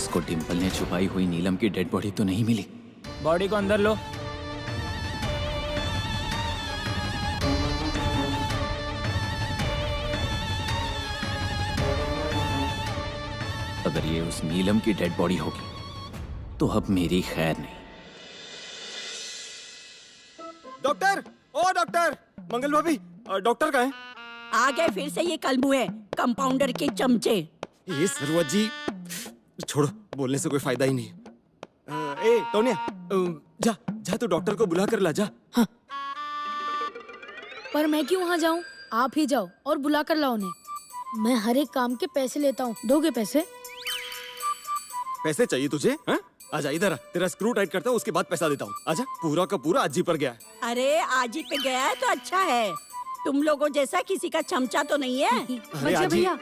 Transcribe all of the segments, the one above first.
उसको डिम्पल ने छुपाई हुई नीलम की डेड बॉडी तो नहीं मिली। बॉडी को अंदर लो। अगर ये उस नीलम की डेड बॉडी होगी तो अब मेरी खैर नहीं। डॉक्टर, ओ डॉक्टर, मंगल भाभी, डॉक्टर कहाँ है? आ गए फिर से ये कलमुए कंपाउंडर के चमचे। ये सरवत जी, छोड़ो, बोलने से कोई फायदा ही नहीं। ए टोनिया, जा जा तो डॉक्टर को बुला कर ला जा। हाँ। पर मैं क्यों वहाँ जाऊँ? आप ही जाओ और बुला कर लाओ उन्हें। मैं हर एक काम के पैसे लेता हूँ, दोगे पैसे? पैसे चाहिए तुझे? हाँ? आजा इधर आ, तेरा स्क्रू टाइट करता हूँ, उसके बाद पैसा देता हूँ। आजा, पूरा का पूरा आजी पर गया है। अरे आजी पे गया है तो अच्छा है, तुम लोगों जैसा किसी का चमचा तो नहीं है। अरे आजी, भैया,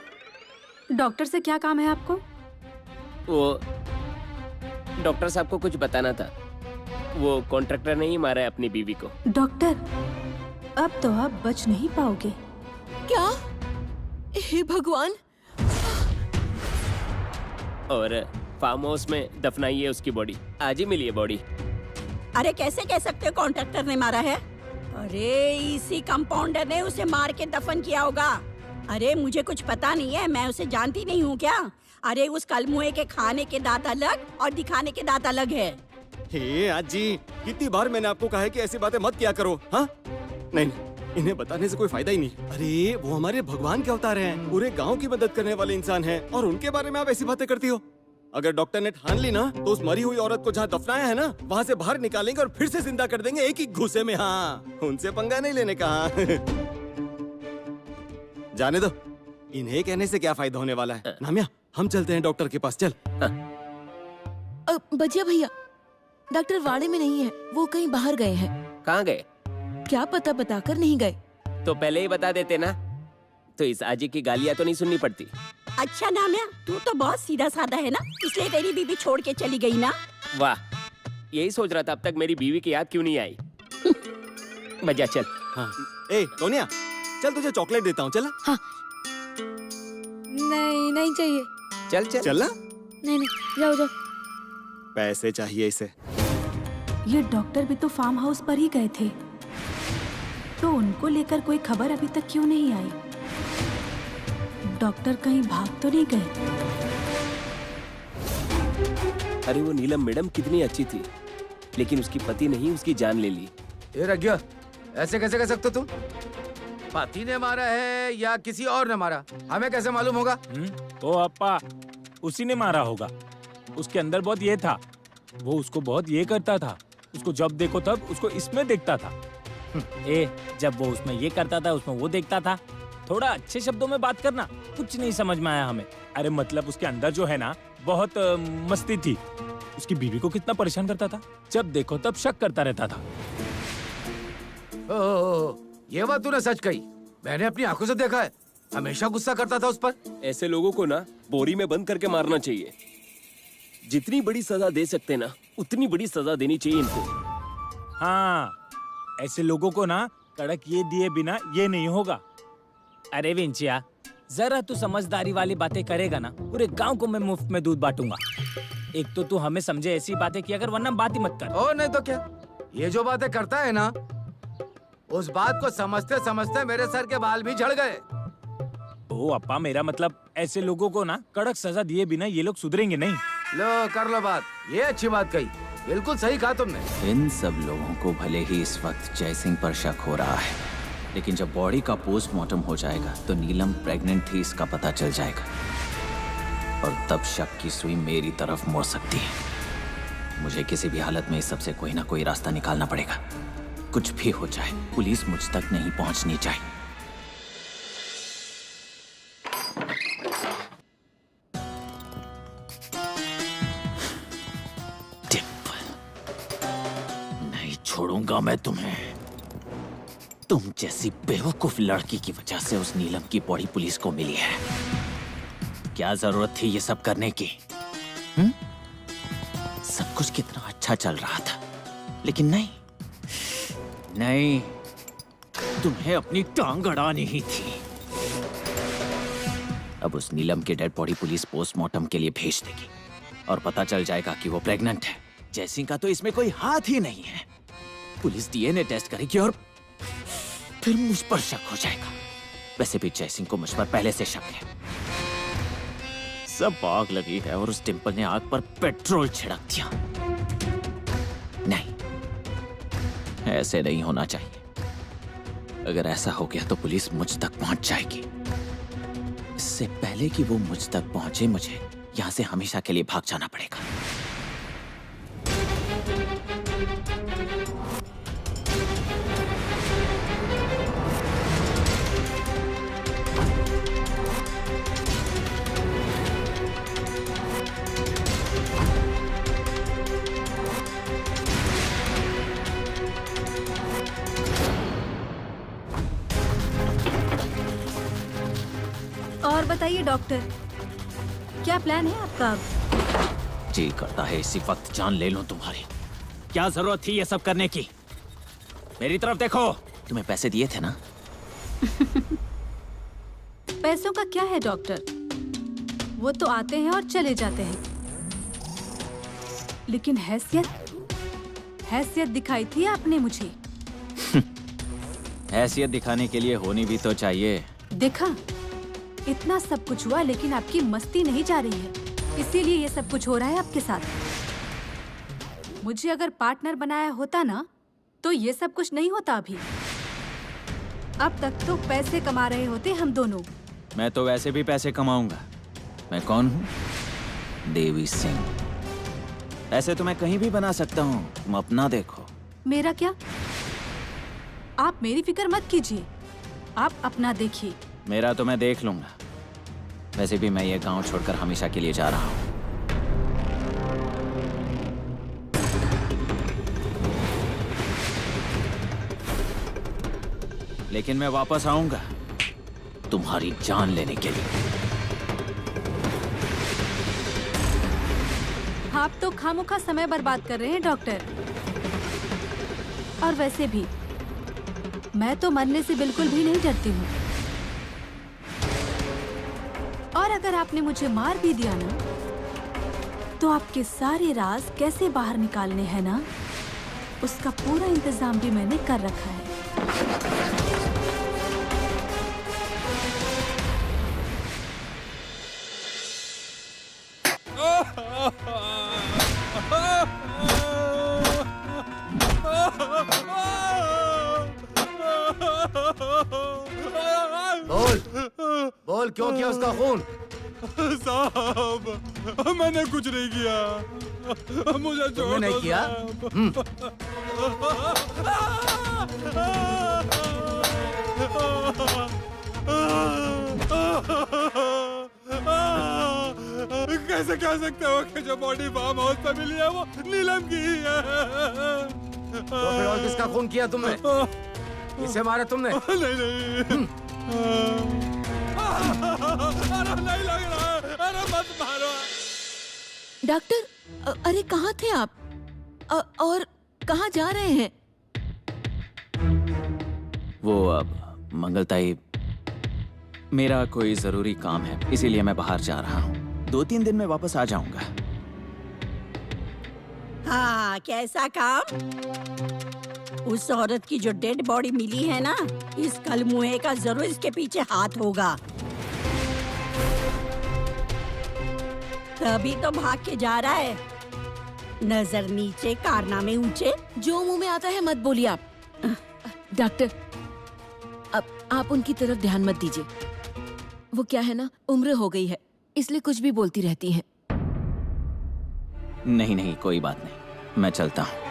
डॉक्टर से क्या काम है आपको? वो डॉक्टर साहब को कुछ बताना था। वो कॉन्ट्रैक्टर ने ही मारा है अपनी बीवी को। डॉक्टर, अब तो आप बच नहीं पाओगे। क्या? हे भगवान! और फार्म हाउस में दफनाई है उसकी बॉडी। आज ही मिली है बॉडी। अरे कैसे कह सकते हो कॉन्ट्रैक्टर ने मारा है? अरे इसी कंपाउंडर ने उसे मार के दफन किया होगा। अरे मुझे कुछ पता नहीं है, मैं उसे जानती नहीं हूँ क्या? अरे उस कलमुए के खाने के दांत अलग और दिखाने के दांत अलग है। हे आजी, कितनी बार मैंने आपको कहा है कि ऐसी बातें मत किया करो। हाँ नहीं, इन्हें बताने से कोई फायदा ही नहीं। अरे वो हमारे भगवान के अवतार हैं, पूरे गांव की मदद करने वाले इंसान हैं, और उनके बारे में आप ऐसी बातें करती हो। अगर डॉक्टर ने ठान ली ना तो उस मरी हुई औरत को जहाँ दफनाया है ना, वहाँ से बाहर निकालेंगे और फिर से जिंदा कर देंगे एक ही घूसे में। हाँ, उनसे पंगा नहीं लेने का। जाने दो, इन्हें कहने से क्या फायदा होने वाला है। नामिया, हम चलते हैं डॉक्टर के पास, चल। बजिया भैया, डॉक्टर वाड़े में नहीं है, वो कहीं बाहर गए हैं। कहाँ गए? क्या पता, बताकर नहीं गए। तो पहले ही बता देते ना, तो इस आजी की गालियाँ तो नहीं सुननी पड़ती। अच्छा नामिया, तू तो बहुत सीधा साधा है ना, इसलिए तेरी बीबी छोड़ के चली गई ना। वाह, यही सोच रहा था अब तक मेरी बीवी की याद क्यों नहीं आई। मजा, चल। हाँ। ए टोनिया, चल तुझे चॉकलेट देता हूँ, चला। हाँ। नहीं, नहीं चाहिए। चल चल चल ना। नहीं नहीं, जाओ जाओ। पैसे चाहिए इसे। ये डॉक्टर भी तो फार्म हाउस पर ही गए थे, तो उनको लेकर कोई खबर अभी तक क्यों नहीं आई? डॉक्टर कहीं भाग तो नहीं गए? अरे वो नीलम मैडम कितनी अच्छी थी, लेकिन उसकी पति ने ही उसकी जान ले ली। ये रज्ञा, ऐसे कैसे कह सकते हो तुम? पति ने मारा है या किसी और ने मारा, हमें कैसे मालूम होगा? ओ अप्पा, उसी ने मारा होगा। उसके अंदर बहुत ये था, वो उसको बहुत ये करता था। उसको जब देखो तब उसको इसमें देखता था। जब वो उसमें ये करता था उसमें वो देखता था। थोड़ा अच्छे शब्दों में बात करना, कुछ नहीं समझ में आया हमें। अरे मतलब उसके अंदर जो है ना, बहुत मस्ती थी। उसकी बीवी को कितना परेशान करता था, जब देखो तब शक करता रहता था। ये बात तूने सच कही, मैंने अपनी आंखों से देखा है। हमेशा गुस्सा करता था उस पर। ऐसे लोगों को ना बोरी में बंद करके मारना चाहिए। जितनी बड़ी सजा दे सकते ना, उतनी बड़ी सजा देनी चाहिए इनको। हाँ, ऐसे लोगों को ना कड़क ये दिए बिना ये नहीं होगा। अरे विंचिया, जरा तू समझदारी वाली बातें करेगा ना, पूरे गांव को मैं मुफ्त में दूध बांटूंगा। एक तो तू हमें समझे ऐसी बातें किया कर, वरना बात ही मत कर। ओ नहीं तो क्या, ये जो बातें करता है ना, उस बात को समझते समझते मेरे सर के बाल भी झड़ गए। ओ अप्पा, मेरा मतलब ऐसे लोगों को ना कड़क सजा दिए बिना ये लोग सुधरेंगे नहीं। लो कर लो बात, ये अच्छी बात कही, बिल्कुल सही कहा तुमने। इन सब लोगों को भले ही इस वक्त जय सिंह पर शक हो रहा है, लेकिन जब बॉडी का पोस्टमार्टम हो जाएगा तो नीलम प्रेग्नेंट थी इसका पता चल जाएगा, और तब शक की सुई मेरी तरफ मुड़ सकती है। मुझे किसी भी हालत में इस सब से कोई ना कोई रास्ता निकालना पड़ेगा। कुछ भी हो जाए, पुलिस मुझ तक नहीं पहुंचनी चाहिए। नहीं छोड़ूंगा मैं तुम्हें। तुम जैसी बेवकूफ लड़की की वजह से उस नीलम की बॉडी पुलिस को मिली है। क्या जरूरत थी ये सब करने की? सब कुछ कितना अच्छा चल रहा था, लेकिन नहीं, तुम्हें अपनी टांग अड़ानी ही थी। अब उस नीलम की डेड बॉडी पुलिस पोस्टमार्टम के लिए भेज देगी, और पता चल जाएगा कि वो प्रेग्नेंट है। जयसिंह का तो इसमें कोई हाथ ही नहीं है। पुलिस डीएनए टेस्ट करेगी और फिर मुझ पर शक हो जाएगा। वैसे भी जयसिंह को मुझ पर पहले से शक है। सब आग लगी है और उस डिंपल ने आग पर पेट्रोल छिड़क दिया। नहीं, ऐसे नहीं होना चाहिए। अगर ऐसा हो गया तो पुलिस मुझ तक पहुंच जाएगी। इससे पहले कि वो मुझ तक पहुंचे, मुझे यहां से हमेशा के लिए भाग जाना पड़ेगा। और बताइए डॉक्टर, क्या प्लान है आपका अब? जी करता है इसी वक्त जान ले लूं तुम्हारी। क्या जरूरत थी ये सब करने की? मेरी तरफ देखो। तुम्हें पैसे दिए थे ना? पैसों का क्या है डॉक्टर, वो तो आते हैं और चले जाते हैं। लेकिन हैसियत दिखाई थी आपने मुझे। हैसियत दिखाने के लिए होनी भी तो चाहिए। देखा, इतना सब कुछ हुआ लेकिन आपकी मस्ती नहीं जा रही है, इसीलिए ये सब कुछ हो रहा है आपके साथ। मुझे अगर पार्टनर बनाया होता ना तो ये सब कुछ नहीं होता अभी। अब तक तो पैसे कमा रहे होते हम दोनों। मैं तो वैसे भी पैसे कमाऊंगा। मैं कौन हूँ? देवी सिंह। ऐसे तो मैं कहीं भी बना सकता हूँ, तुम अपना देखो। मेरा क्या? आप मेरी फिक्र मत कीजिए, आप अपना देखिए। मेरा तो मैं देख लूंगा। वैसे भी मैं ये गांव छोड़कर हमेशा के लिए जा रहा हूँ। लेकिन मैं वापस आऊंगा तुम्हारी जान लेने के लिए। आप तो खामोखा समय बर्बाद कर रहे हैं डॉक्टर। और वैसे भी मैं तो मरने से बिल्कुल भी नहीं डरती हूँ। और अगर आपने मुझे मार भी दिया ना, तो आपके सारे राज कैसे बाहर निकालने हैं ना, उसका पूरा इंतजाम भी मैंने कर रखा है। बोल क्यों किया उसका खून? साहब, मैंने कुछ नहीं किया, मुझे छोड़ तुमने नहीं किया? कैसे कह सकते हो कि जो बॉडी फार्म हाउस पे मिली है वो नीलम की ही है? तो फिर और किसका खून किया तुमने? इसे मारा तुमने? नहीं। अरे नहीं लग रहा है, अरे मत मारो। डॉक्टर, अरे कहाँ थे आप? और कहाँ जा रहे हैं? वो अब मंगलताई, मेरा कोई जरूरी काम है, इसीलिए मैं बाहर जा रहा हूँ। 2-3 दिन में वापस आ जाऊंगा। हाँ, कैसा काम? उस औरत की जो डेड बॉडी मिली है ना, इस कलमुहे का जरूर इसके पीछे हाथ होगा। तभी तो भाग के जा रहा है। नजर नीचे, कारनामे ऊंचे। जो मुंह में आता है मत बोलिए आप। डॉक्टर, अब आप उनकी तरफ ध्यान मत दीजिए। वो क्या है ना, उम्र हो गई है, इसलिए कुछ भी बोलती रहती हैं। नहीं, कोई बात नहीं, मैं चलता हूँ।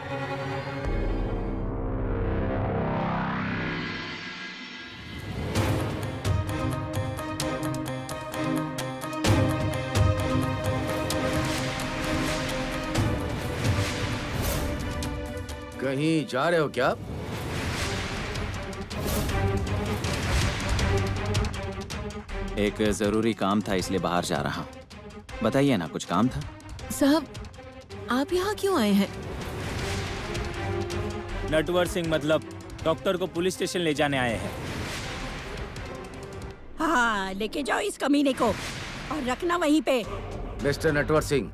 कहीं जा रहे हो क्या? एक जरूरी काम था, इसलिए बाहर जा रहा हूँ। बताइए ना, कुछ काम था? साहब, आप यहाँ क्यों आए हैं? नटवर सिंह मतलब डॉक्टर को पुलिस स्टेशन ले जाने आए हैं। हाँ, लेके जाओ इस कमीने को और रखना वहीं पे। मिस्टर नटवर सिंह,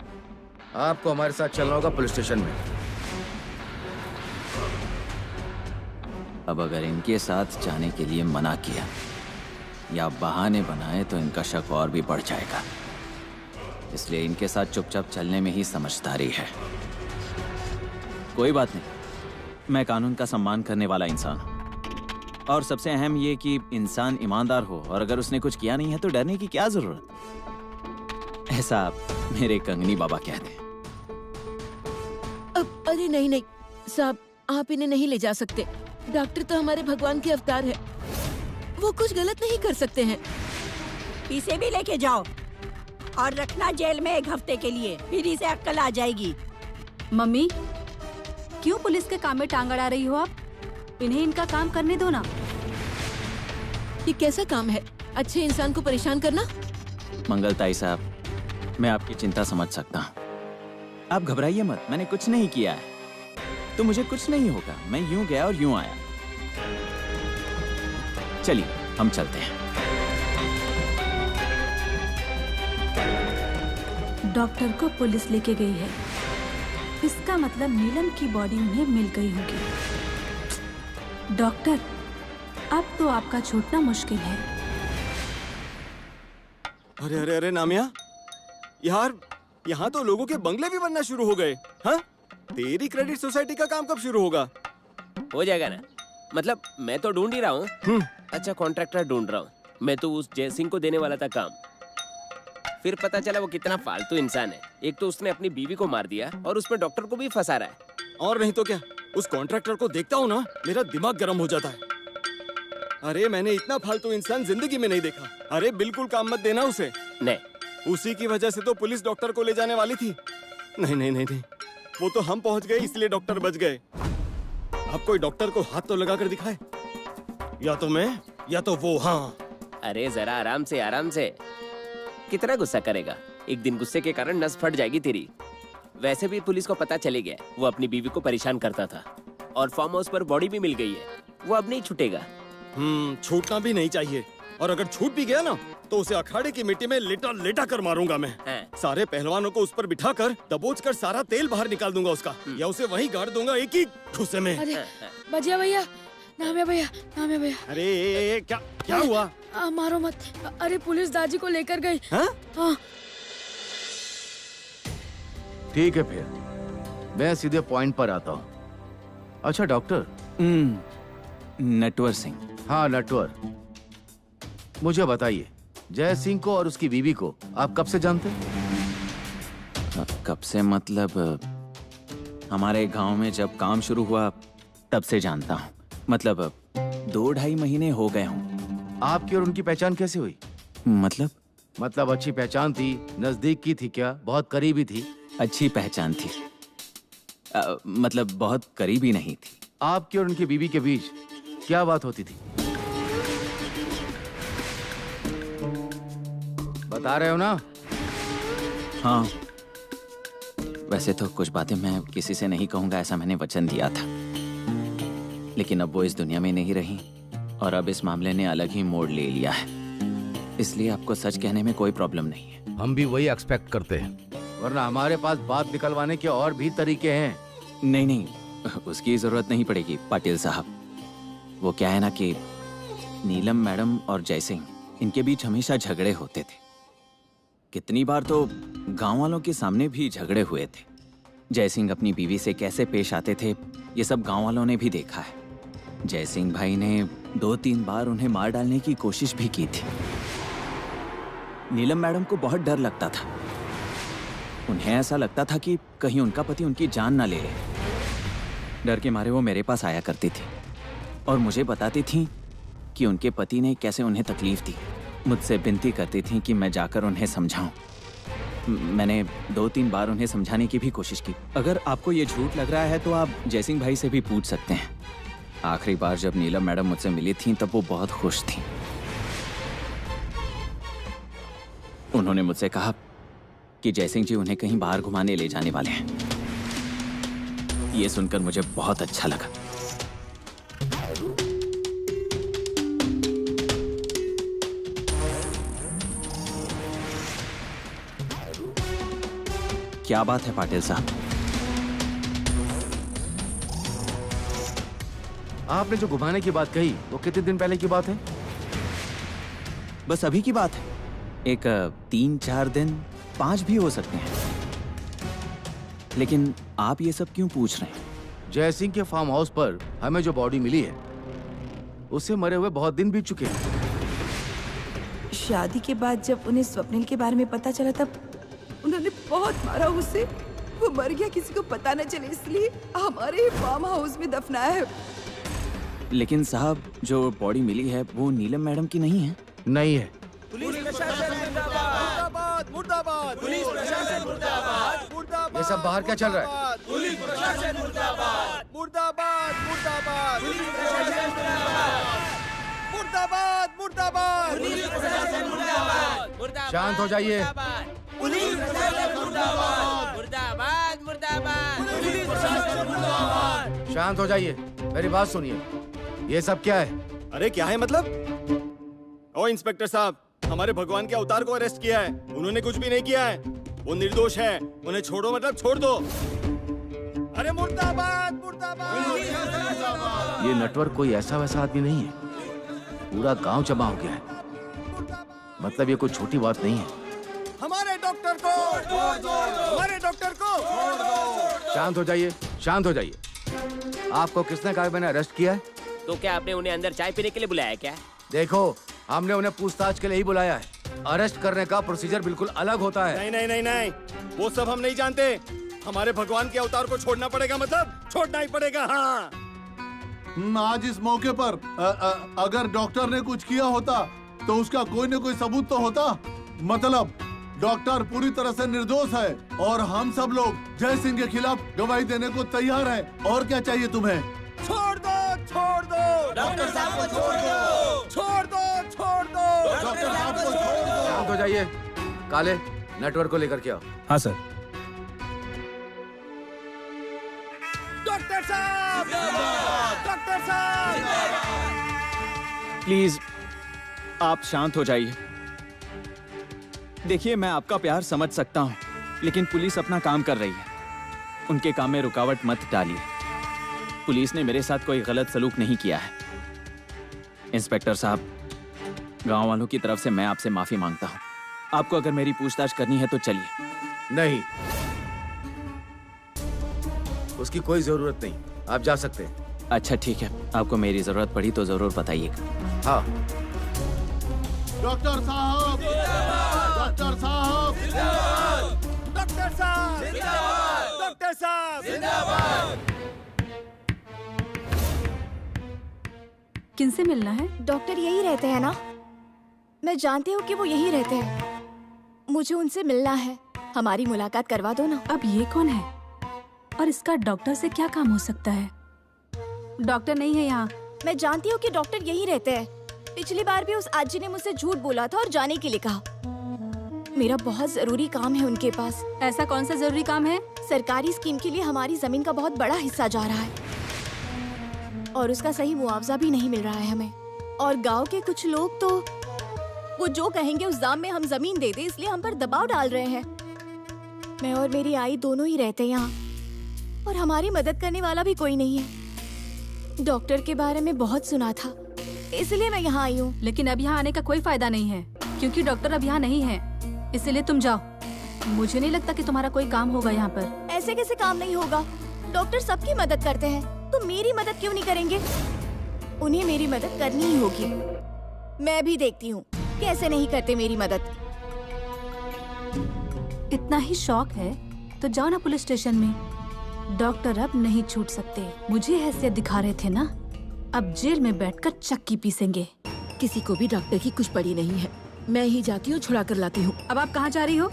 आपको हमारे साथ चलना होगा पुलिस स्टेशन में। अब अगर इनके साथ जाने के लिए मना किया या बहाने बनाए तो इनका शक और भी बढ़ जाएगा। इसलिए इनके साथ चुपचाप चलने में ही समझदारी है। कोई बात नहीं, मैं कानून का सम्मान करने वाला इंसान हूँ। और सबसे अहम ये कि इंसान ईमानदार हो, और अगर उसने कुछ किया नहीं है तो डरने की क्या जरूरत। ऐसा मेरे कंगनी बाबा कहते हैं। अरे नहीं नहीं साहब, आप इन्हें नहीं ले जा सकते। डॉक्टर तो हमारे भगवान के अवतार है, वो कुछ गलत नहीं कर सकते हैं। इसे भी लेके जाओ और रखना जेल में 1 हफ्ते के लिए, फिर इसे अक्ल आ जाएगी। मम्मी, क्यों पुलिस के काम में टांग अड़ा रही हो आप? इन्हें इनका काम करने दो ना। ये कैसा काम है, अच्छे इंसान को परेशान करना? मंगलताई साहब, मैं आपकी चिंता समझ सकता हूँ। आप घबराइए मत, मैंने कुछ नहीं किया है, तो मुझे कुछ नहीं होगा। मैं यूं गया और यूं आया। चलिए हम चलते हैं। डॉक्टर को पुलिस लेके गई है, इसका मतलब नीलम की बॉडी उन्हें मिल गई होगी। डॉक्टर, अब तो आपका छूटना मुश्किल है। अरे अरे अरे नामिया, यार यहाँ तो लोगों के बंगले भी बनना शुरू हो गए। हाँ, तेरी क्रेडिट सोसाइटी का काम कब शुरू होगा? हो जाएगा ना, मतलब मैं तो ढूंढ ही रहा हूँ। अच्छा कॉन्ट्रैक्टर ढूंढ रहा हूँ। मैं तो उस जय सिंह को देने वाला था काम, फिर पता चला वो कितना फालतू इंसान है। एक तो उसने अपनी बीवी को मार दिया और उसमें डॉक्टर को भी फंसा रहा है। और नहीं तो क्या, उस कॉन्ट्रैक्टर को देखता हूँ ना, मेरा दिमाग गर्म हो जाता है। अरे मैंने इतना फालतू इंसान जिंदगी में नहीं देखा। अरे बिल्कुल काम मत देना उसे। नहीं, उसी की वजह से तो पुलिस डॉक्टर को ले जाने वाली थी। नहीं नहीं नहीं नहीं, वो तो हम पहुंच गए इसलिए डॉक्टर बच गए। आप कोई डॉक्टर को हाथ तो लगा कर दिखाए, या तो मैं या तो वो। हाँ अरे जरा आराम से आराम से, कितना गुस्सा करेगा? एक दिन गुस्से के कारण नस फट जाएगी तेरी। वैसे भी पुलिस को पता चले गया वो अपनी बीवी को परेशान करता था, और फार्म हाउस पर बॉडी भी मिल गई है। वो अब नहीं छूटेगा। छूटना भी नहीं चाहिए, और अगर छूट भी गया ना तो उसे अखाड़े की मिट्टी में लेटा लेटा कर मारूंगा मैं। सारे पहलवानों को उस पर बिठा कर दबोच कर सारा तेल बाहर निकाल दूंगा उसका, या उसे वहीं गाड़ दूंगा एक ही ठुसे में। अरे बजिया भैया, नाम है भैया, नाम है भैया। अरे क्या क्या हुआ? मारो मत। अरे पुलिस दादी को लेकर गई। हाँ? ठीक है, फिर मैं सीधे पॉइंट पर आता हूँ। अच्छा डॉक्टर, नटवर सिंह। हाँ नटवर, मुझे बताइए, जय सिंह को और उसकी बीवी को आप कब से जानते हैं? कब से मतलब हमारे गांव में जब काम शुरू हुआ तब से जानता हूँ। मतलब 2-2.5 महीने हो गए हों। आपकी और उनकी पहचान कैसे हुई? मतलब अच्छी पहचान थी, नजदीक की थी क्या, बहुत करीबी थी? अच्छी पहचान थी, मतलब बहुत करीबी नहीं थी। आपकी और उनकी बीवी के बीच क्या बात होती थी? बता रहे हो ना? हाँ, वैसे तो कुछ बातें मैं किसी से नहीं कहूंगा, ऐसा मैंने वचन दिया था। लेकिन अब वो इस दुनिया में नहीं रही, और अब इस मामले ने अलग ही मोड़ ले लिया है। इसलिए आपको सच कहने में कोई प्रॉब्लम नहीं है। हम भी वही एक्सपेक्ट करते हैं, वरना हमारे पास बात निकलवाने के और भी तरीके हैं। नहीं नहीं, उसकी जरूरत नहीं पड़ेगी पाटिल साहब। वो क्या है ना कि नीलम मैडम और जय सिंह, इनके बीच हमेशा झगड़े होते थे। कितनी बार तो गांव वालों के सामने भी झगड़े हुए थे। जय सिंह अपनी बीवी से कैसे पेश आते थे ये सब गांव वालों ने भी देखा है। जय सिंह भाई ने 2-3 बार उन्हें मार डालने की कोशिश भी की थी। नीलम मैडम को बहुत डर लगता था। उन्हें ऐसा लगता था कि कहीं उनका पति उनकी जान ना ले ले। डर के मारे वो मेरे पास आया करती थी और मुझे बताती थी कि उनके पति ने कैसे उन्हें तकलीफ दी। मुझसे विनती करती थी कि मैं जाकर उन्हें समझाऊं। मैंने 2-3 बार उन्हें समझाने की भी कोशिश की। अगर आपको ये झूठ लग रहा है तो आप जयसिंह भाई से भी पूछ सकते हैं। आखिरी बार जब नीलम मैडम मुझसे मिली थी तब वो बहुत खुश थी। उन्होंने मुझसे कहा कि जयसिंह जी उन्हें कहीं बाहर घुमाने ले जाने वाले हैं। ये सुनकर मुझे बहुत अच्छा लगा। क्या बात है पाटिल साहब? आपने जो घुमाने की बात कही वो कितने दिन पहले की बात है? बस अभी की बात है। एक 3-4 दिन, 5 भी हो सकते हैं। लेकिन आप ये सब क्यों पूछ रहे हैं? जय सिंह के फार्म हाउस पर हमें जो बॉडी मिली है उससे मरे हुए बहुत दिन बीत चुके हैं। शादी के बाद जब उन्हें स्वप्निल के बारे में पता चला तब उन्होंने बहुत मारा उसे। वो मर गया, किसी को पता न चले, इसलिए हमारे फार्म हाउस में दफनाया है। लेकिन साहब, जो बॉडी मिली है वो नीलम मैडम की नहीं है। नहीं है। मुर्दाबाद, पुलिस प्रशासन मुर्दाबाद, मुर्दाबाद, ये सब बाहर क्या चल रहा है? पुलिस प्रशासन मुर्दाबाद, मुर्दाबाद, मुर्दाबाद, पुलिस प्रशासन मुर्दाबाद, मुर्दाबाद, पुलिस प्रशासन मुर्दाबाद, शांत हो जाइए। पुलिस प्रशासन मुर्दाबाद, मुर्दाबाद मुर्दाबाद। पुलिस प्रशासन मुर्दाबाद। शांत हो जाइए, मेरी बात सुनिए। ये सब क्या है? अरे क्या है मतलब? ओ इंस्पेक्टर साहब, हमारे भगवान के अवतार को अरेस्ट किया है। उन्होंने कुछ भी नहीं किया है, वो निर्दोष है। उन्हें छोड़ो मतलब छोड़ दो। अरे मुर्दाबाद, मुर्दाबाद। ये नटवर कोई ऐसा वैसा आदमी नहीं है, पूरा गांव जमा हो गया है। मतलब ये कोई छोटी बात नहीं है। हमारे डॉक्टर को छोड़ दो, हमारे डॉक्टर को छोड़ दो। शांत हो जाइए, शांत हो जाइए। आपको किसने कहा मैंने अरेस्ट किया है? तो क्या आपने उन्हें अंदर चाय पीने के लिए बुलाया क्या? देखो, हमने उन्हें पूछताछ के लिए ही बुलाया है। अरेस्ट करने का प्रोसीजर बिल्कुल अलग होता है। नहीं नहीं नहीं नहीं, वो सब हम नहीं जानते। हमारे भगवान के अवतार को छोड़ना पड़ेगा, मतलब छोड़ना ही पड़ेगा। हाँ, आज इस मौके पर अगर डॉक्टर ने कुछ किया होता तो उसका कोई न कोई सबूत तो होता। मतलब डॉक्टर पूरी तरह से निर्दोष है और हम सब लोग जय सिंह के खिलाफ गवाही देने को तैयार हैं। और क्या चाहिए तुम्हें? छोड़ दो, छोड़ दो डॉक्टर साहब को, छोड़ दो, छोड़ दो, छोड़ दो डॉक्टर साहब को, छोड़ दो। शांत हो जाइए। काले, नेटवर्क को लेकर के आओ। हाँ सर। डॉक्टर साहब, डॉक्टर साहब, प्लीज आप शांत हो जाइए। देखिए, मैं आपका प्यार समझ सकता हूँ, लेकिन पुलिस अपना काम कर रही है। उनके काम में रुकावट मत डालिए। पुलिस ने मेरे साथ कोई गलत सलूक नहीं किया है। इंस्पेक्टर साहब, गांव वालों की तरफ से मैं आपसे माफी मांगता हूँ। आपको अगर मेरी पूछताछ करनी है तो चलिए। नहीं, उसकी कोई जरूरत नहीं, आप जा सकते हैं। अच्छा ठीक है, आपको मेरी जरूरत पड़ी तो जरूर बताइएगा। हाँ। डॉक्टर साहब, डॉक्टर साहब, डॉक्टर साहब, डॉक्टर साहब। किनसे मिलना है? डॉक्टर यही रहते हैं ना? मैं जानती हूँ कि वो यही रहते हैं। मुझे उनसे मिलना है। हमारी मुलाकात करवा दो ना। अब ये कौन है और इसका डॉक्टर से क्या काम हो सकता है? डॉक्टर नहीं है यहाँ। मैं जानती हूँ कि डॉक्टर यही रहते हैं। पिछली बार भी उस आजी ने मुझसे झूठ बोला था और जाने के लिए कहा। मेरा बहुत जरूरी काम है उनके पास। ऐसा कौन सा जरूरी काम है? सरकारी स्कीम के लिए हमारी जमीन का बहुत बड़ा हिस्सा जा रहा है और उसका सही मुआवजा भी नहीं मिल रहा है हमें। और गांव के कुछ लोग तो वो जो कहेंगे उस दाम में हम जमीन दे दे, इसलिए हम पर दबाव डाल रहे हैं। मैं और मेरी आई दोनों ही रहते हैं यहाँ और हमारी मदद करने वाला भी कोई नहीं है। डॉक्टर के बारे में बहुत सुना था, इसलिए मैं यहाँ आई हूँ। लेकिन अब यहाँ आने का कोई फायदा नहीं है क्योंकि डॉक्टर अब यहाँ नहीं है, इसलिए तुम जाओ। मुझे नहीं लगता कि तुम्हारा कोई काम होगा यहाँ पर। ऐसे कैसे काम नहीं होगा? डॉक्टर सबकी मदद करते हैं, तो मेरी मदद क्यों नहीं करेंगे? उन्हें मेरी मदद करनी ही होगी। मैं भी देखती हूँ कैसे नहीं करते मेरी मदद। इतना ही शौक है तो जाओ ना पुलिस स्टेशन में। डॉक्टर अब नहीं छूट सकते। मुझे हैसियत दिखा रहे थे ना, अब जेल में बैठकर चक्की पीसेंगे। किसी को भी डॉक्टर की कुछ पड़ी नहीं है। मैं ही जाती हूँ, छुड़ा कर लाती हूँ। अब आप कहाँ जा रही हो?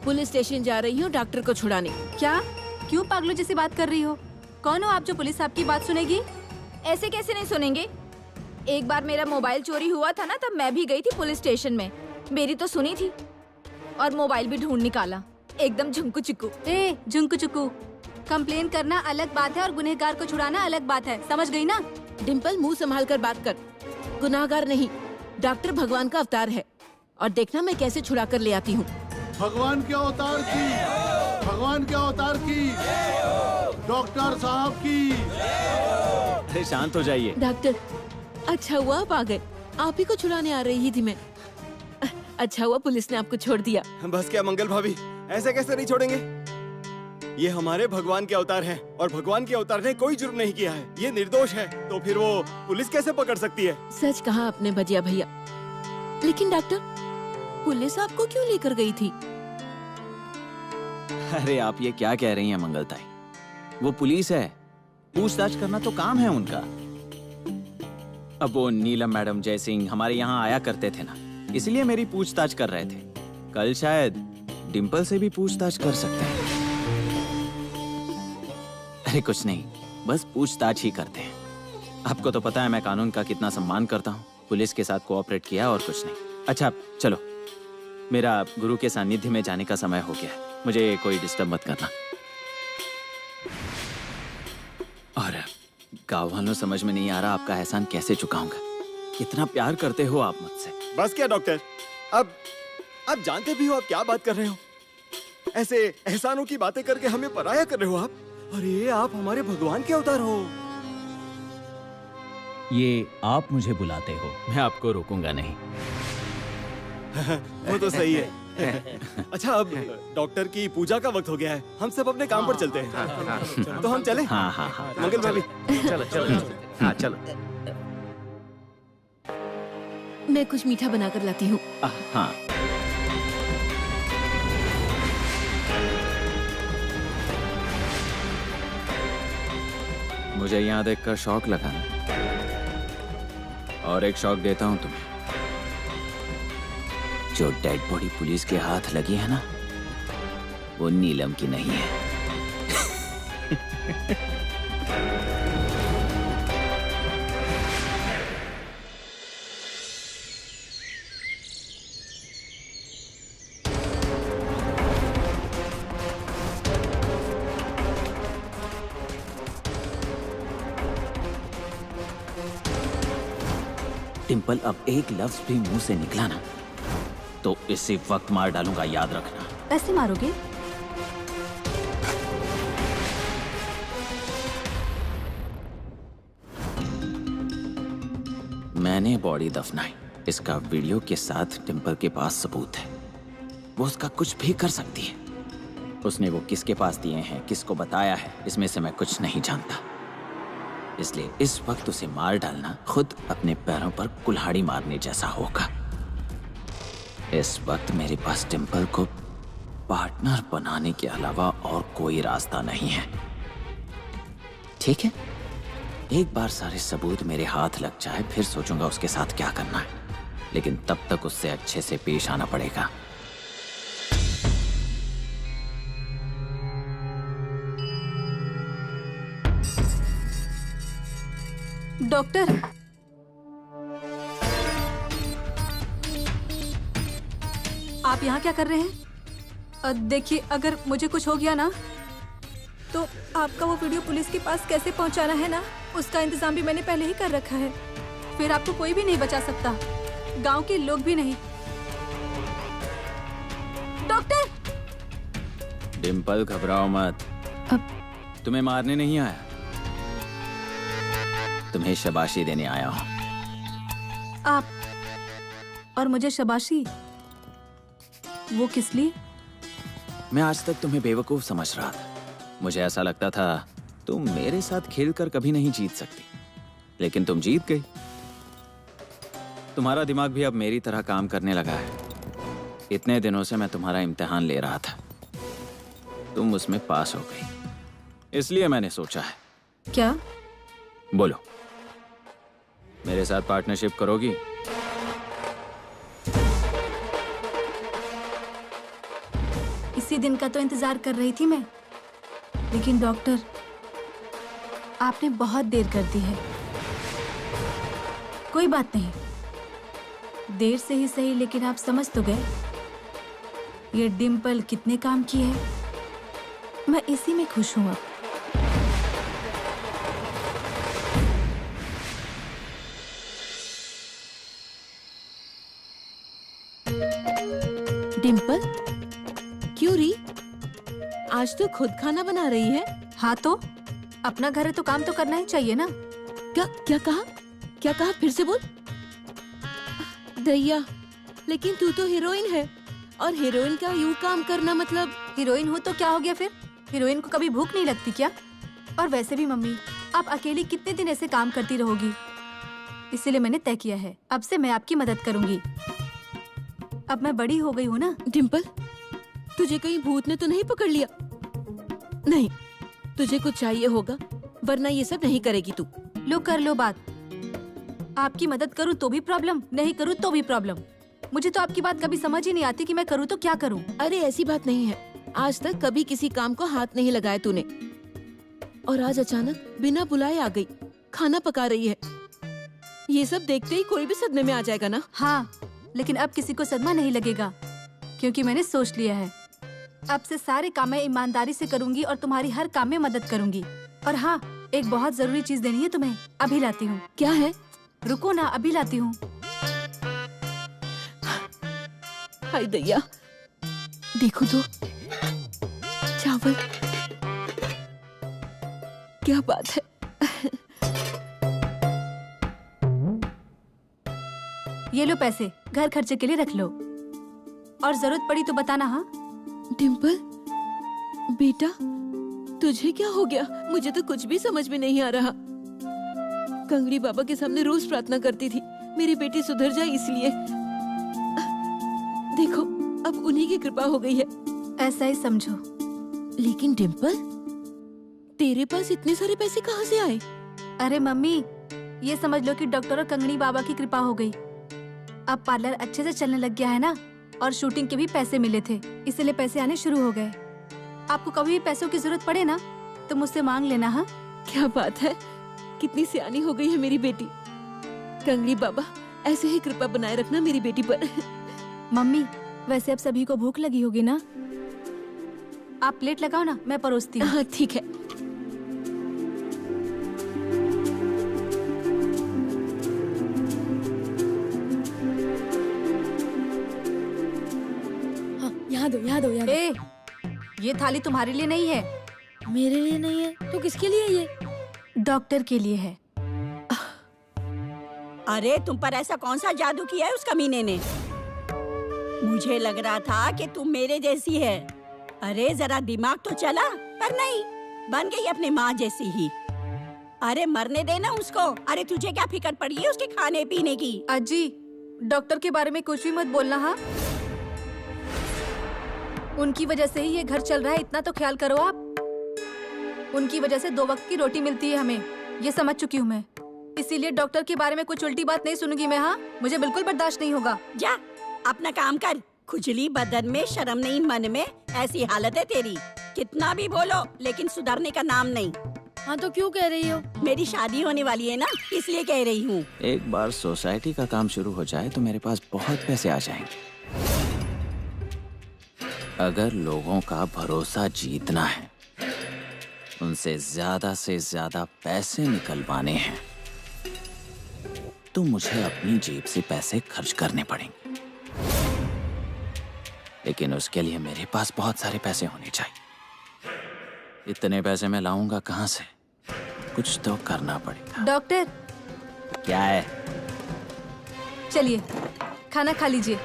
पुलिस स्टेशन जा रही हूँ डॉक्टर को छुड़ाने। क्या? क्यों पागलों जैसी बात कर रही हो? कौन हो आप जो पुलिस आपकी बात सुनेगी? ऐसे कैसे नहीं सुनेंगे? एक बार मेरा मोबाइल चोरी हुआ था ना, तब मैं भी गई थी पुलिस स्टेशन में। मेरी तो सुनी थी और मोबाइल भी ढूंढ निकाला, एकदम झुंकू चिक्कू। ए झुंकू चिक्कू, कंप्लेन करना अलग बात है और गुनहगार को छुड़ाना अलग बात है, समझ गई ना? डिम्पल, मुंह संभाल कर बात कर। गुनाहगार नहीं, डॉक्टर भगवान का अवतार है और देखना मैं कैसे छुड़ा कर ले आती हूँ। भगवान के अवतार की भगवान के अवतार की, डॉक्टर साहब की। अरे शांत हो जाइए। डॉक्टर, अच्छा हुआ आप आ गए। आप ही को छुड़ाने आ रही थी मैं। अच्छा हुआ पुलिस ने आपको छोड़ दिया। बस क्या मंगल भाभी, ऐसे कैसे नहीं छोड़ेंगे? ये हमारे भगवान के अवतार हैं और भगवान के अवतार ने कोई जुर्म नहीं किया है। ये निर्दोष है, तो फिर वो पुलिस कैसे पकड़ सकती है? सच कहा आपने भजिया भैया। लेकिन डॉक्टर, पुलिस आपको क्यों लेकर गई थी? अरे आप ये क्या कह रही हैं मंगलताई? वो पुलिस है, पूछताछ करना तो काम है उनका। अब वो नीलम मैडम जय सिंह हमारे यहाँ आया करते थे ना, इसलिए मेरी पूछताछ कर रहे थे। कल शायद डिम्पल से भी पूछताछ कर सकते हैं। अरे कुछ नहीं, बस पूछताछ ही करते हैं। आपको तो पता है मैं कानून का कितना सम्मान करता हूँ। पुलिस के साथ कोऑपरेट किया और कुछ नहीं। अच्छा चलो, मेरा गुरु के सानिध्य में जाने का समय हो गया है। मुझे कोई डिस्टर्ब मत करना। और गाँव वालों समझ में नहीं आ रहा आपका एहसान कैसे चुकाऊंगा। कितना प्यार करते हो आप मुझसे। बस क्या डॉक्टर, अब आप जानते भी हो आप क्या बात कर रहे हो। ऐसे एहसानों की बातें करके हमें पराया कर रहे हो आप। अरे आप हमारे भगवान के अवतार हो। ये आप मुझे बुलाते हो, मैं आपको रोकूंगा नहीं। वो तो सही है। अच्छा अब डॉक्टर की पूजा का वक्त हो गया है, हम सब अपने काम पर चलते हैं। तो हम चले? हाँ हाँ हाँ, मंगल भाभी चलो चलो। हाँ चलो। मैं कुछ मीठा बनाकर लाती हूँ। हाँ। मुझे यहाँ देखकर शौक लगा ना, और एक शौक देता हूँ तुम्हें। जो डेड बॉडी पुलिस के हाथ लगी है ना, वो नीलम की नहीं है। डिम्पल, अब एक लफ्ज भी मुंह से निकला ना तो इसी वक्त मार डालूंगा, याद रखना। कैसे मारोगे? मैंने बॉडी दफनाई, इसका वीडियो के साथ डिम्पल के पास सबूत है। वो उसका कुछ भी कर सकती है। उसने वो किसके पास दिए हैं, किसको बताया है, इसमें से मैं कुछ नहीं जानता। इसलिए इस वक्त उसे मार डालना खुद अपने पैरों पर कुल्हाड़ी मारने जैसा होगा। इस वक्त मेरे पास डिम्पल को पार्टनर बनाने के अलावा और कोई रास्ता नहीं है। ठीक है, एक बार सारे सबूत मेरे हाथ लग जाए, फिर सोचूंगा उसके साथ क्या करना है। लेकिन तब तक उससे अच्छे से पेश आना पड़ेगा। डॉक्टर, आप यहाँ क्या कर रहे हैं? देखिए, अगर मुझे कुछ हो गया ना तो आपका वो वीडियो पुलिस के पास कैसे पहुँचाना है ना, उसका इंतजाम भी मैंने पहले ही कर रखा है। फिर आपको कोई भी नहीं बचा सकता, गांव के लोग भी नहीं। डॉक्टर! डिम्पल घबराओ मत, तुम्हें मारने नहीं आया, तुम्हें शाबाशी देने आया हूं। आप और मुझे शाबाशी? वो किस लिए? मैं आज तक तुम्हें बेवकूफ समझ रहा था। मुझे ऐसा लगता था तुम मेरे साथ खेलकर कभी नहीं जीत सकती, लेकिन तुम जीत गई। तुम्हारा दिमाग भी अब मेरी तरह काम करने लगा है। इतने दिनों से मैं तुम्हारा इम्तिहान ले रहा था, तुम उसमें पास हो गई, इसलिए मैंने सोचा है। क्या? बोलो, मेरे साथ पार्टनरशिप करोगी? इसी दिन का तो इंतजार कर रही थी मैं। लेकिन डॉक्टर, आपने बहुत देर कर दी है। कोई बात नहीं, देर से ही सही, लेकिन आप समझ तो गए ये डिम्पल कितने काम की है। मैं इसी में खुश हूँ अब। डिम्पल, क्यों री? आज तो खुद खाना बना रही है। हाँ तो अपना घर है तो काम तो करना ही चाहिए ना। क्या क्या कहा फिर से बोल। दैया, लेकिन तू तो हीरोइन है और हीरोइन का यूं काम करना मतलब। हीरोइन हो तो क्या हो गया फिर? हीरोइन को कभी भूख नहीं लगती क्या? और वैसे भी मम्मी, आप अकेली कितने दिन ऐसे काम करती रहोगी? इसीलिए मैंने तय किया है, अब से मैं आपकी मदद करूंगी। अब मैं बड़ी हो गई हूँ ना। डिम्पल, तुझे कहीं भूत ने तो नहीं पकड़ लिया? नहीं, तुझे कुछ चाहिए होगा, वरना ये सब नहीं करेगी तू। लो कर लो बात। आपकी मदद करूँ तो भी प्रॉब्लम, नहीं करूँ तो भी प्रॉब्लम। मुझे तो आपकी बात कभी समझ ही नहीं आती कि मैं करूँ तो क्या करूँ। अरे ऐसी बात नहीं है, आज तक कभी किसी काम को हाथ नहीं लगाया तूने, और आज अचानक बिना बुलाए आ गई, खाना पका रही है। ये सब देखते ही कोई भी सदमे में आ जाएगा ना। हाँ, लेकिन अब किसी को सदमा नहीं लगेगा, क्योंकि मैंने सोच लिया है अब से सारे काम मैं ईमानदारी से करूंगी और तुम्हारी हर काम में मदद करूंगी। और हाँ, एक बहुत जरूरी चीज देनी है तुम्हें, अभी लाती हूँ। क्या है? रुको ना, अभी लाती हूँ। हाय दैया, देखो तो, चावल। क्या बात है। ये लो पैसे, घर खर्चे के लिए रख लो, और जरूरत पड़ी तो बताना। हाँ डिम्पल बेटा, तुझे क्या हो गया? मुझे तो कुछ भी समझ में नहीं आ रहा। कंगड़ी बाबा के सामने रोज प्रार्थना करती थी मेरी बेटी सुधर जाए, इसलिए देखो अब उन्हीं की कृपा हो गई है। ऐसा ही समझो। लेकिन डिम्पल, तेरे पास इतने सारे पैसे कहाँ से आए? अरे मम्मी, ये समझ लो कि डॉक्टर और कंगड़ी बाबा की कृपा हो गई। अब पार्लर अच्छे से चलने लग गया है ना, और शूटिंग के भी पैसे मिले थे, इसलिए पैसे आने शुरू हो गए। आपको कभी भी पैसों की जरूरत पड़े ना तो मुझसे मांग लेना। हाँ क्या बात है, कितनी सियानी हो गई है मेरी बेटी। कंगड़ी बाबा, ऐसे ही कृपा बनाए रखना मेरी बेटी पर। मम्मी, वैसे अब सभी को भूख लगी होगी ना, आप प्लेट लगाओ ना, मैं परोसती हूँ। हाँ ठीक है। यहाँ दो। ए, ये थाली तुम्हारे लिए नहीं है। मेरे लिए नहीं है तो किसके लिए ये? डॉक्टर के लिए है। अरे तुम पर ऐसा कौन सा जादू किया है उस कमीने ने? मुझे लग रहा था कि तुम मेरे जैसी है। अरे जरा दिमाग तो चला, पर नहीं, बन गई अपनी माँ जैसी ही। अरे मरने देना उसको। अरे तुझे क्या फिक्र पड़ी है उसके खाने पीने की? अजी, डॉक्टर के बारे में कुछ भी मत बोलना। हाँ, उनकी वजह से ही ये घर चल रहा है, इतना तो ख्याल करो आप। उनकी वजह से 2 वक्त की रोटी मिलती है हमें, ये समझ चुकी हूँ मैं। इसीलिए डॉक्टर के बारे में कुछ उल्टी बात नहीं सुनूंगी मैं। हाँ, मुझे बिल्कुल बर्दाश्त नहीं होगा। जा अपना काम कर। खुजली बदन में, शर्म नहीं मन में, ऐसी हालत है तेरी। कितना भी बोलो लेकिन सुधरने का नाम नहीं। हाँ तो क्यों कह रही हो? मेरी शादी होने वाली है ना, इसलिए कह रही हूँ। एक बार सोसाइटी का काम शुरू हो जाए तो मेरे पास बहुत पैसे आ जाएंगे। अगर लोगों का भरोसा जीतना है, उनसे ज्यादा से ज्यादा पैसे निकलवाने हैं, तो मुझे अपनी जेब से पैसे खर्च करने पड़ेंगे। लेकिन उसके लिए मेरे पास बहुत सारे पैसे होने चाहिए। इतने पैसे मैं लाऊंगा कहाँ से? कुछ तो करना पड़ेगा। डॉक्टर, क्या है? चलिए खाना खा लीजिए।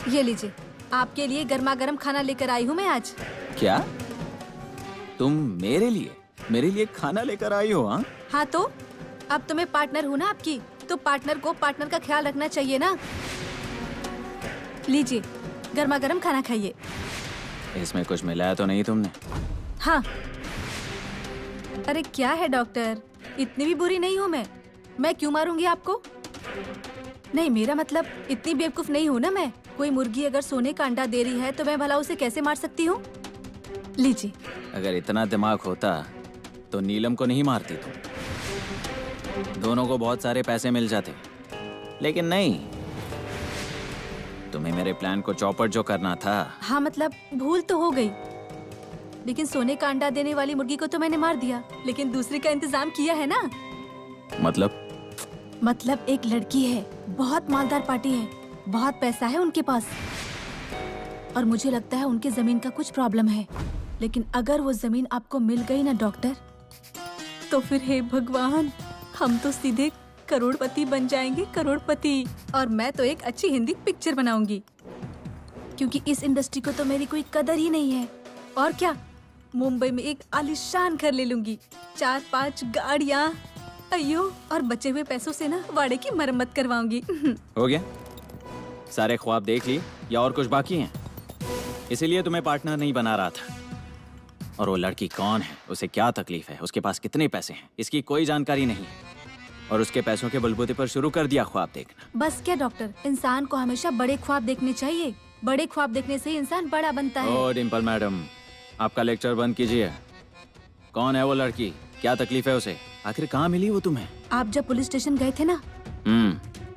ये लीजिए, आपके लिए गर्मा गर्म खाना लेकर आई हूँ मैं आज। क्या? तुम मेरे लिए खाना लेकर आई हो? हाँ हाँ, तो अब तो मैं पार्टनर हूँ ना आपकी, तो पार्टनर को पार्टनर का ख्याल रखना चाहिए ना। लीजिए, गर्मा गर्म खाना खाइए। इसमें कुछ मिलाया तो नहीं तुमने? हाँ। अरे क्या है डॉक्टर, इतनी भी बुरी नहीं हूँ मैं क्यों मारूंगी आपको? नहीं, मेरा मतलब इतनी बेवकूफ नहीं हूँ ना मैं। कोई मुर्गी अगर सोने का अंडा दे रही है तो मैं भला उसे कैसे मार सकती हूँ? लीजिए। अगर इतना दिमाग होता तो नीलम को नहीं मारती तुम। दोनों को बहुत सारे पैसे मिल जाते। लेकिन नहीं, तुम्हें मेरे प्लान को चौपट जो करना था। हाँ मतलब भूल तो हो गई, लेकिन सोने का अंडा देने वाली मुर्गी को तो मैंने मार दिया, लेकिन दूसरी का इंतजाम किया है ना। मतलब एक लड़की है, बहुत मालदार पार्टी है, बहुत पैसा है उनके पास, और मुझे लगता है उनके जमीन का कुछ प्रॉब्लम है। लेकिन अगर वो जमीन आपको मिल गई ना डॉक्टर, तो फिर हे भगवान, हम तो सीधे करोड़पति बन जाएंगे, करोड़पति। और मैं तो एक अच्छी हिंदी पिक्चर बनाऊंगी, क्योंकि इस इंडस्ट्री को तो मेरी कोई कदर ही नहीं है। और क्या, मुंबई में एक आलीशान घर ले लूंगी, 4-5 गाड़ियाँ, अयो, और बचे हुए पैसों से ना वाड़े की मरम्मत करवाऊंगी। हो गया? सारे ख्वाब देख लिए या और कुछ बाकी हैं? इसीलिए तुम्हें पार्टनर नहीं बना रहा था। और वो लड़की कौन है, उसे क्या तकलीफ है, उसके पास कितने पैसे हैं, इसकी कोई जानकारी नहीं है। और उसके पैसों के बलबूते पर शुरू कर दिया ख्वाब देखना। बस क्या डॉक्टर, इंसान को हमेशा बड़े ख्वाब देखने चाहिए। बड़े ख्वाब देखने से इंसान बड़ा बनता है। ओ डिम्पल मैडम, आपका लेक्चर बंद कीजिए। कौन है वो लड़की, क्या तकलीफ है उसे, आखिर कहाँ मिली वो तुम्हें? आप जब पुलिस स्टेशन गए थे ना,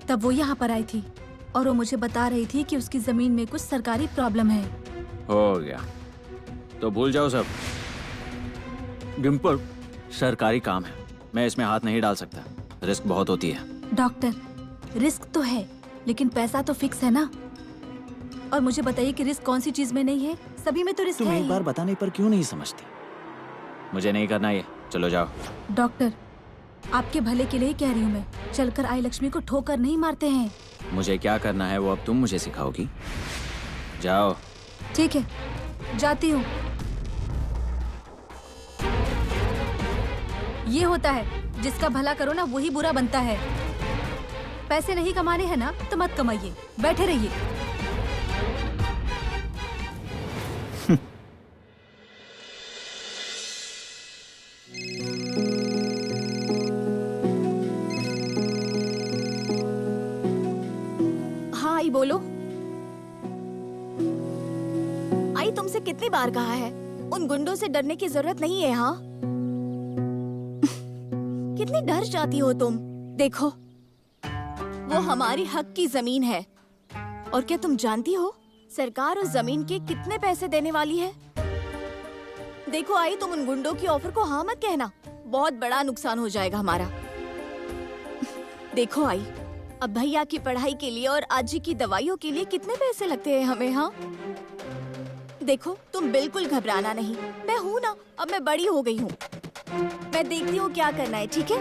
तब वो यहाँ पर आई थी और वो मुझे बता रही थी कि उसकी जमीन में कुछ सरकारी प्रॉब्लम है। हो गया, तो भूल जाओ सब। डिम्पल, सरकारी काम है, मैं इसमें हाथ नहीं डाल सकता, रिस्क बहुत होती है। डॉक्टर, रिस्क तो है, लेकिन पैसा तो फिक्स है ना। और मुझे बताइए कि रिस्क कौन सी चीज में नहीं है? सभी में तो रिस्क तुम है एक ही। बार बताने पर क्यों नहीं समझती? मुझे नहीं करना ये, चलो जाओ। डॉक्टर, आपके भले के लिए कह रही हूँ मैं, चलकर आई लक्ष्मी को ठोकर नहीं मारते हैं। मुझे क्या करना है वो अब तुम मुझे सिखाओगी। जाओ। ठीक है, जाती हूँ। ये होता है, जिसका भला करो ना वही बुरा बनता है। पैसे नहीं कमाने हैं ना तो मत कमाइए, बैठे रहिए। हाँ आई बोलो। आई तुमसे कितनी बार कहा है, उन गुंडों से डरने की जरूरत नहीं है। हाँ कितनी डर जाती हो तुम। देखो, वो हमारी हक की जमीन है, और क्या तुम जानती हो सरकार उस जमीन के कितने पैसे देने वाली है? देखो आई, तुम उन गुंडों की ऑफर को हाँ मत कहना, बहुत बड़ा नुकसान हो जाएगा हमारा। देखो आई, अब भैया की पढ़ाई के लिए और आजी की दवाइयों के लिए कितने पैसे लगते हैं हमें। हाँ देखो, तुम बिल्कुल घबराना नहीं, मैं हूँ ना, अब मैं बड़ी हो गई हूँ, मैं देखती हूँ क्या करना है। ठीक है?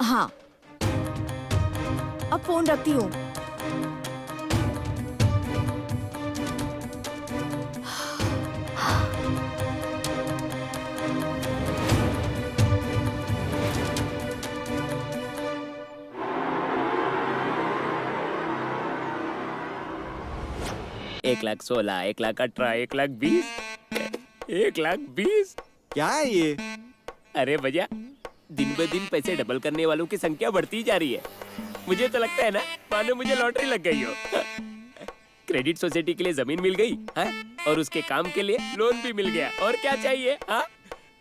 हाँ, अब फोन रखती हूँ। एक 1,16,000, 1,18,000, 1,20,000, 1,20,000। क्या है ये? अरे भैया, दिन ब दिन पैसे डबल करने वालों की संख्या बढ़ती जा रही है। मुझे तो लगता है ना मानो मुझे लॉटरी लग गई हो। क्रेडिट सोसाइटी के लिए जमीन मिल गई है, और उसके काम के लिए लोन भी मिल गया, और क्या चाहिए? हाँ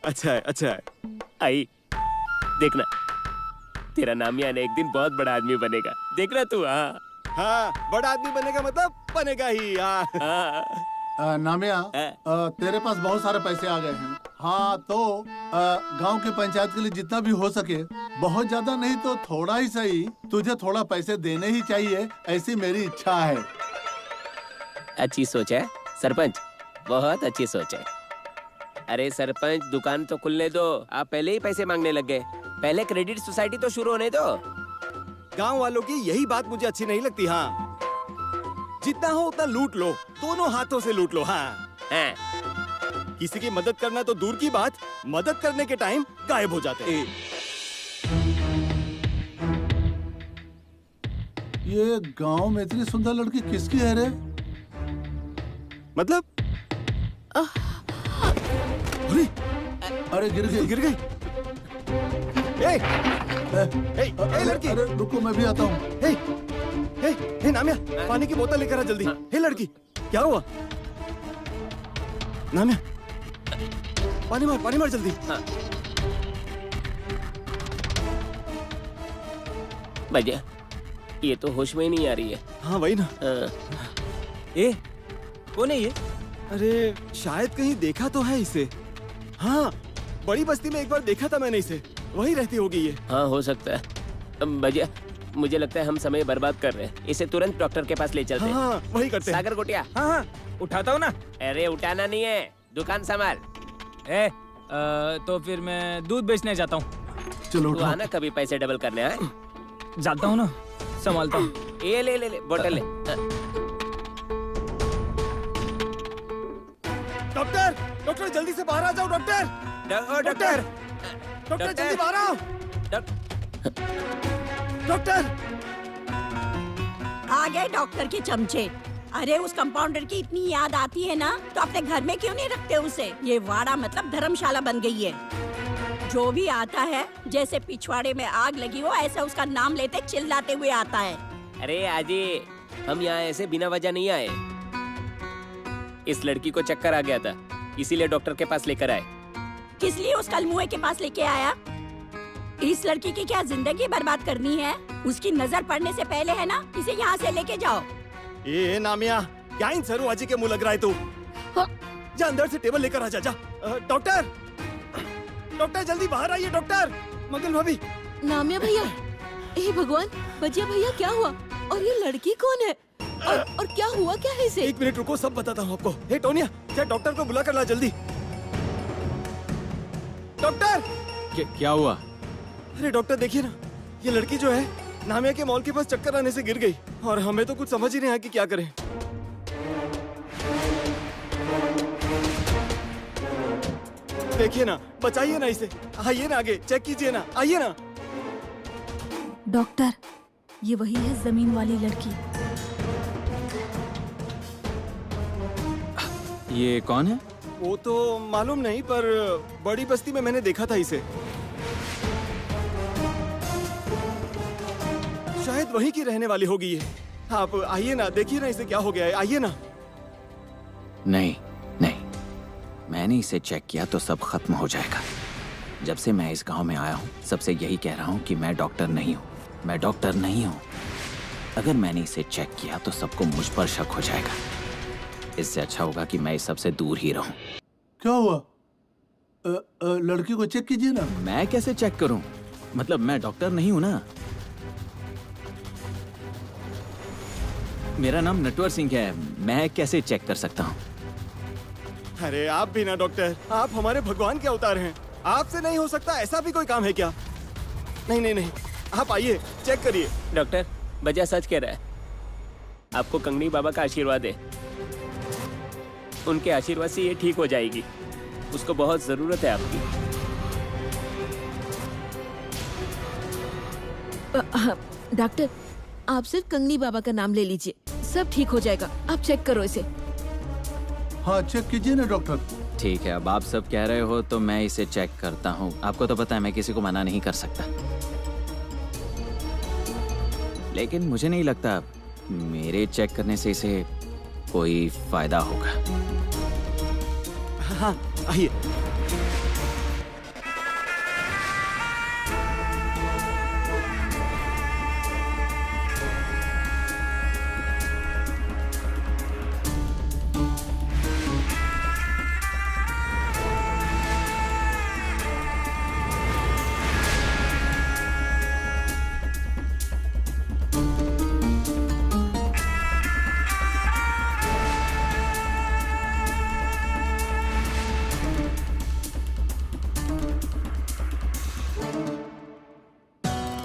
अच्छा है, अच्छा है। आई देखना, तेरा नामिया ने एक दिन बहुत बड़ा आदमी बनेगा, देखना तू। हाँ हाँ, बड़ा आदमी बनेगा मतलब बनेगा ही। हाँ। नामिया, तेरे पास बहुत सारे पैसे आ गए हैं। हाँ तो गांव के पंचायत के लिए जितना भी हो सके, बहुत ज्यादा नहीं तो थोड़ा ही सही, तुझे थोड़ा पैसे देने ही चाहिए, ऐसी मेरी इच्छा है। अच्छी सोच है सरपंच, बहुत अच्छी सोच है। अरे सरपंच, दुकान तो खुलने दो, आप पहले ही पैसे मांगने लग गए। पहले क्रेडिट सोसाइटी तो शुरू होने दो। गांव वालों की यही बात मुझे अच्छी नहीं लगती। हाँ, जितना हो उतना लूट लो, दोनों हाथों से लूट लो। हाँ, किसी की मदद करना तो दूर की बात, मदद करने के टाइम गायब हो जाते हैं। ये गांव में इतनी सुंदर लड़की किसकी है रे? मतलब? अरे गिर गई, गिर गई। लड़की, अरे रुको, मैं भी आता हूँ। हे नामिया, पानी की बोतल लेकर आ जल्दी। हे लड़की, क्या हुआ? नामिया, पानी मार जल्दी। भैया, ये तो होश में ही नहीं आ रही है। हाँ वही ना। कौन है ये? अरे शायद कहीं देखा तो है इसे। हाँ, बड़ी बस्ती में एक बार देखा था मैंने इसे, वही रहती होगी ये। हाँ हो सकता है। भैया, मुझे लगता है हम समय बर्बाद कर रहे हैं, इसे तुरंत डॉक्टर के पास ले चलते हैं। हाँ, वही करते हैं। सागर गोटिया। हाँ, उठाता हूँ ना। अरे उठाना नहीं है, दुकान संभाल। तो फिर मैं दूध बेचने जाता हूँ। चलो तू आना कभी पैसे डबल करने आए। जाता हूँ ना, संभालता हूँ। ये ले बोतल ले। डॉक्टर जल्दी से बाहर आ जाओ डॉक्टर। डॉक्टर डॉक्टर जल्दी बाहर आओ। डॉक्टर आ गए डॉक्टर के चमचे। अरे उस कंपाउंडर की इतनी याद आती है ना, तो अपने घर में क्यों नहीं रखते उसे? ये वाड़ा मतलब धर्मशाला बन गई है। जो भी आता है जैसे पिछवाड़े में आग लगी हो, ऐसा उसका नाम लेते चिल्लाते हुए आता है। अरे आजी, हम यहाँ ऐसे बिना वजह नहीं आए। इस लड़की को चक्कर आ गया था, इसीलिए डॉक्टर के पास लेकर आए। किस लिए उस कलमुए के पास लेके आया? इस लड़की की क्या जिंदगी बर्बाद करनी है? उसकी नजर पड़ने से पहले है ना, इसे यहाँ से लेके जाओ। ए नामिया, क्या इन सरू आजी के मुंह लग रहा है तू? जा अंदर से टेबल लेकर आ जा। डॉक्टर जल्दी बाहर आइए डॉक्टर। मंगल भाभी। नामिया भैया, हे भगवान, बजिया भैया क्या हुआ? और ये लड़की कौन है? और क्या हुआ क्या है इसे? 1 मिनट रुको, सब बताता हूँ आपको। हे टोनिया, क्या डॉक्टर को बुला कर ला जल्दी। डॉक्टर! क्या हुआ? अरे डॉक्टर देखिए ना, ये लड़की जो है नामिया के मॉल के पास चक्कर आने से गिर गई और हमें तो कुछ समझ ही नहीं आया कि क्या करें। देखिए ना, बचाइए ना इसे। आइए ना आगे, चेक कीजिए ना, आइए ना। डॉक्टर, ये वही है जमीन वाली लड़की। ये कौन है? वो तो मालूम नहीं, पर बड़ी बस्ती में मैंने देखा था इसे। शायद वहीं की रहने वाली होगी ये। आप आइए ना, देखिए ना इसे क्या हो गया है, आइए ना। नहीं, मैंने इसे चेक किया तो सब खत्म हो जाएगा। जब से मैं इस गांव में आया हूँ, सबसे यही कह रहा हूँ कि मैं डॉक्टर नहीं हूँ। अगर मैंने इसे चेक किया तो सबको मुझ पर शक हो जाएगा। इससे अच्छा होगा कि मैं इस सबसे दूर ही रहूं। क्या हुआ? लड़की को चेक कीजिए ना। मैं कैसे चेक करूं? मतलब मैं डॉक्टर नहीं हूं ना। मेरा नाम नटवर सिंह है, मैं कैसे चेक कर सकता हूं? अरे आप भी ना डॉक्टर, आप हमारे भगवान के अवतार हैं। आपसे नहीं हो सकता ऐसा भी कोई काम है क्या? नहीं, आप आइए, चेक करिए। डॉक्टर, बजिया सच कह रहा है। आपको कंगनी बाबा का आशीर्वाद है। उनके आशीर्वाद से ये ठीक हो जाएगी। उसको बहुत जरूरत है आपकी। डॉक्टर, आप सिर्फ कंगनी बाबा का नाम ले लीजिए, सब ठीक हो जाएगा। आप चेक करो इसे। हाँ, चेक कीजिए ना डॉक्टर। ठीक है, अब आप सब कह रहे हो तो मैं इसे चेक करता हूँ। आपको तो पता है मैं किसी को मना नहीं कर सकता, लेकिन मुझे नहीं लगता मेरे चेक करने से इसे कोई फायदा होगा। हाँ, आइए।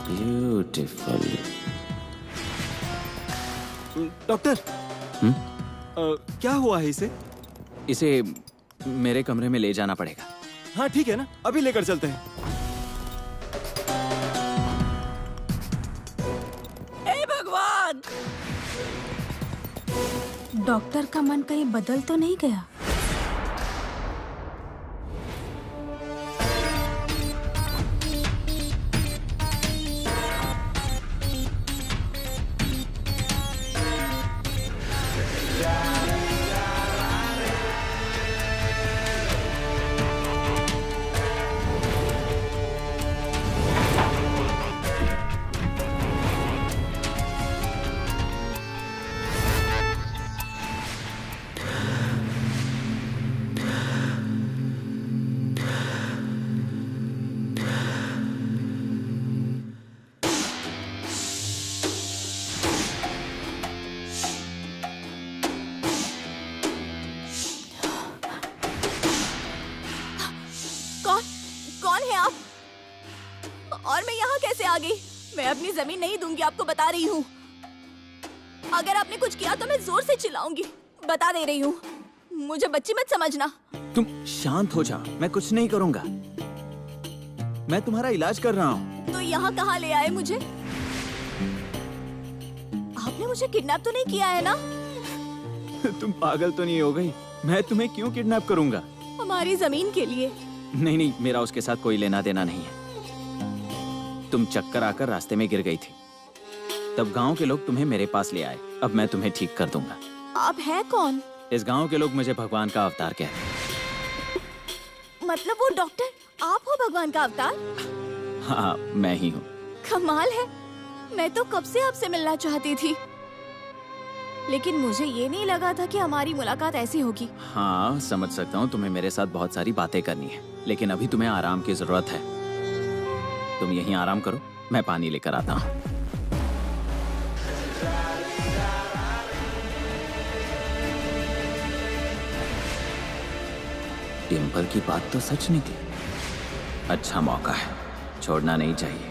ब्यूटीफुल। डॉक्टर, क्या हुआ है इसे? इसे मेरे कमरे में ले जाना पड़ेगा। हाँ ठीक है ना, अभी लेकर चलते हैं। हे भगवान! डॉक्टर का मन कहीं बदल तो नहीं गया? और मैं यहाँ कैसे आ गई? मैं अपनी जमीन नहीं दूंगी, आपको बता रही हूँ। अगर आपने कुछ किया तो मैं जोर से चिल्लाऊंगी, बता दे रही हूँ। मुझे बच्ची मत समझना। तुम शांत हो जा, मैं कुछ नहीं करूंगा। मैं तुम्हारा इलाज कर रहा हूँ। तो यहाँ कहाँ ले आए मुझे? आपने मुझे किडनैप तो नहीं किया है ना? तुम पागल तो नहीं हो गई? मैं तुम्हें क्यों किडनैप करूंगा? हमारी जमीन के लिए। नहीं नहीं, मेरा उसके साथ कोई लेना देना नहीं है। तुम चक्कर आकर रास्ते में गिर गई थी, तब गांव के लोग तुम्हें मेरे पास ले आए। अब मैं तुम्हें ठीक कर दूंगा। आप हैं कौन? इस गांव के लोग मुझे भगवान का अवतार कहते हैं। मतलब वो डॉक्टर आप हो भगवान का अवतार? हाँ, मैं ही हूँ। कमाल है, मैं तो कब से आपसे मिलना चाहती थी, लेकिन मुझे ये नहीं लगा था कि हमारी मुलाकात ऐसी होगी। हाँ, समझ सकता हूँ तुम्हें मेरे साथ बहुत सारी बातें करनी है, लेकिन अभी तुम्हें आराम की जरूरत है। तुम यहीं आराम करो, मैं पानी लेकर आता हूँ। डिम्पल की बात तो सच निकली। अच्छा मौका है, छोड़ना नहीं चाहिए।